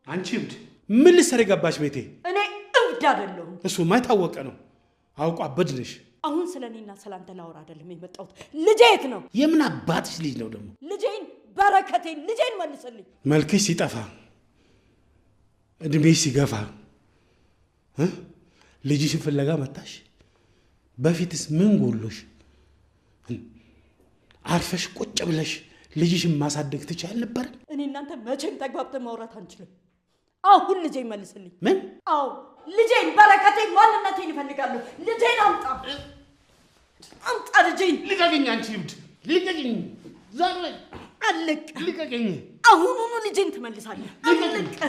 አንቺ እብድ ምን ልትሰሪ ገባሽ ቤቴ? እኔ እብድ አይደለሁም። እሱማ የታወቀ ነው። አውቋ አበድልሽ። አሁን ስለኔና ስላንተ ላወራ አይደለም የመጣሁት። ልጄ የት ነው? የምን አባትሽ ልጅ ነው ደግሞ? ልጄን በረከቴን ልጄን መልስልኝ። መልክሽ ሲጠፋ እድሜሽ ሲገፋ ልጅሽን ፍለጋ መጣሽ። በፊትስ ምን ጎሎሽ? አርፈሽ ቁጭ ብለሽ ልጅሽን ማሳደግ ትችያል ነበር። እኔ እናንተ መቼም ተግባብተን ማውራት አንችልም። አሁን ልጄን መልስልኝ። ምን? አዎ ልጄን፣ በረከቴን፣ ማንነቴን እፈልጋለሁ። ልጄን አምጣ አምጣ ልጄን። ልቀቅኝ አንቺ እብድ ልቀቅኝ። ዛሬ አለቅ ልቀቅኝ። አሁኑኑ ልጄን ትመልሳለህ።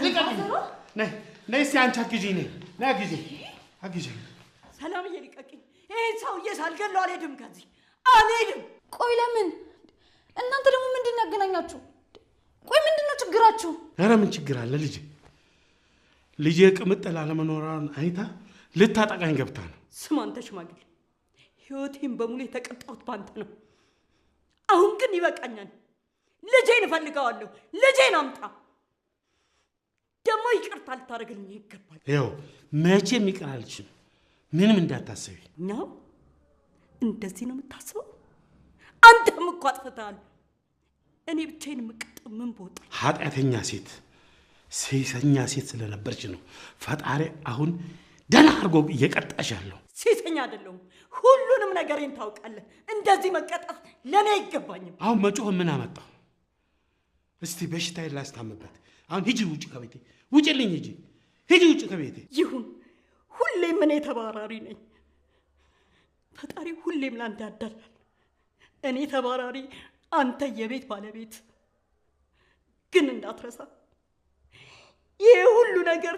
ልቀቅኝ። ነይ እስኪ አንቺ አግዢኝ። ነይ አግዢኝ። ሰላምዬ ልቀቅኝ። ይሄን ሰውዬ ሳልገለው አልሄድም፣ ከዚህ አልሄድም። ቆይ ለምን? እናንተ ደግሞ ምንድን ያገናኛችሁ? ቆይ ምንድን ነው ችግራችሁ? ኧረ ምን ችግር አለ? ልጄ ቅምጥል አለመኖሯን አይታ ልታጠቃኝ ገብታ ነው። ስማ አንተ ሽማግሌ፣ ህይወቴን በሙሉ የተቀጣሁት ባንተ ነው። አሁን ግን ይበቃኛል። ልጄን እፈልገዋለሁ። ልጄን አምጣ። ደግሞ ይቅርታ ልታደርግልኝ ይገባል። ይኸው መቼም ይቅር አልችልም። ምንም እንዳታስቢ ነው። እንደዚህ ነው የምታስበው? አንተም እኮ አጥፍተሃል። እኔ ብቻዬን የምቀጠው ምን ቦታ? ኃጢአተኛ ሴት፣ ሴሰኛ ሴት ስለነበርች ነው ፈጣሪ አሁን ደህና አድርጎ እየቀጣሽ ያለው። ሴሰኛ አይደለሁም። ሁሉንም ነገሬን ታውቃለህ። እንደዚህ መቀጣት ለእኔ አይገባኝም። አሁን መጮህ ምን አመጣው? እስቲ በሽታዬን ላስታምበት። አሁን ሂጂ ውጭ ከቤቴ ውጭልኝ። ሂጂ ውጭ ከቤቴ። ይሁን። ሁሌም እኔ ተባራሪ ነኝ። ፈጣሪ ሁሌም ላንተ ያዳላል። እኔ ተባራሪ፣ አንተ የቤት ባለቤት። ግን እንዳትረሳ ይሄ ሁሉ ነገር